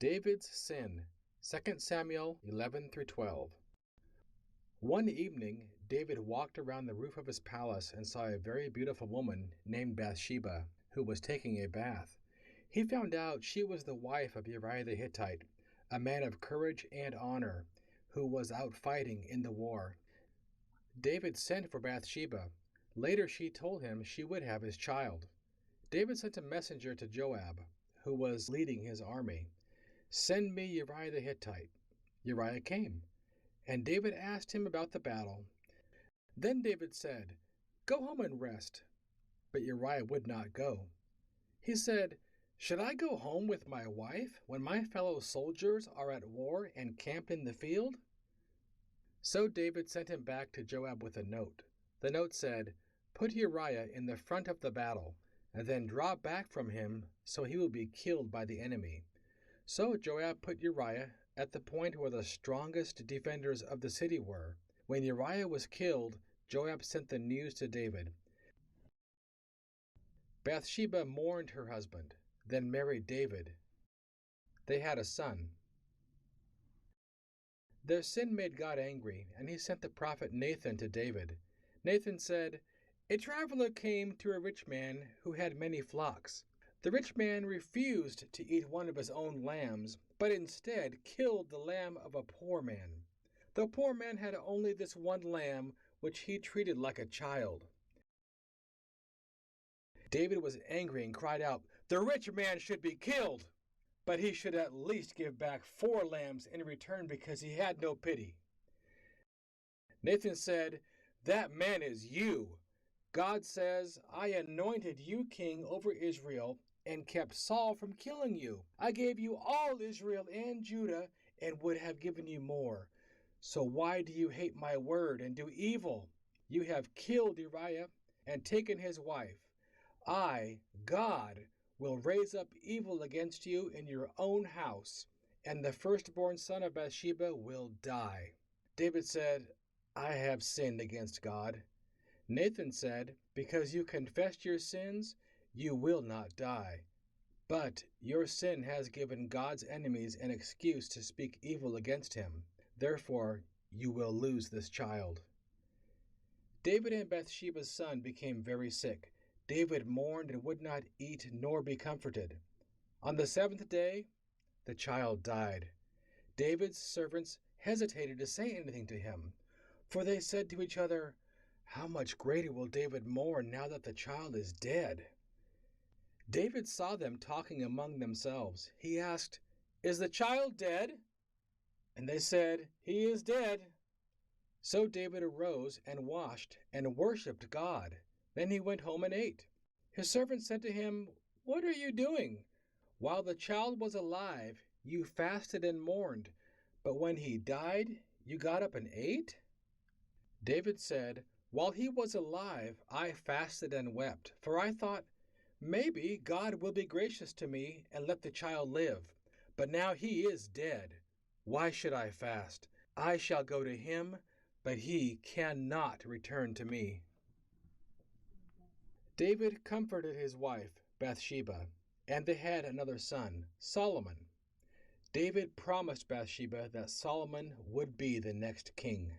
David's sin. 2 Samuel 11 through 12. One evening, David walked around the roof of his palace and saw a very beautiful woman named Bathsheba, who was taking a bath. He found out she was the wife of Uriah the Hittite, a man of courage and honor, who was out fighting in the war. David sent for Bathsheba. Later she told him she would have his child. David sent a messenger to Joab, who was leading his army. "Send me Uriah the Hittite." Uriah came, and David asked him about the battle. Then David said, "Go home and rest." But Uriah would not go. He said, "Should I go home with my wife when my fellow soldiers are at war and camped in the field?" So David sent him back to Joab with a note. The note said, "Put Uriah in the front of the battle, and then draw back from him so he will be killed by the enemy." So Joab put Uriah at the point where the strongest defenders of the city were. When Uriah was killed, Joab sent the news to David. Bathsheba mourned her husband, then married David. They had a son. Their sin made God angry, and he sent the prophet Nathan to David. Nathan said, "A traveler came to a rich man who had many flocks. The rich man refused to eat one of his own lambs, but instead killed the lamb of a poor man. The poor man had only this one lamb, which he treated like a child." David was angry and cried out, "The rich man should be killed, but he should at least give back 4 lambs in return because he had no pity." Nathan said, "That man is you. God says, 'I anointed you king over Israel and kept Saul from killing you. I gave you all Israel and Judah and would have given you more. So why do you hate my word and do evil? You have killed Uriah and taken his wife. I, God, will raise up evil against you in your own house, and the firstborn son of Bathsheba will die." David said, "I have sinned against God." Nathan said, "Because you confessed your sins, you will not die. But your sin has given God's enemies an excuse to speak evil against him. Therefore, you will lose this child." David and Bathsheba's son became very sick. David mourned and would not eat nor be comforted. On the 7th day, the child died. David's servants hesitated to say anything to him, for they said to each other, "How much greater will David mourn now that the child is dead?" David saw them talking among themselves. He asked, "Is the child dead?" And they said, "He is dead." So David arose and washed and worshipped God. Then he went home and ate. His servants said to him, "What are you doing? While the child was alive, you fasted and mourned, but when he died, you got up and ate?" David said, "While he was alive, I fasted and wept, for I thought, 'Maybe God will be gracious to me and let the child live.' But now he is dead. Why should I fast? I shall go to him, but he cannot return to me." David comforted his wife, Bathsheba, and they had another son, Solomon. David promised Bathsheba that Solomon would be the next king.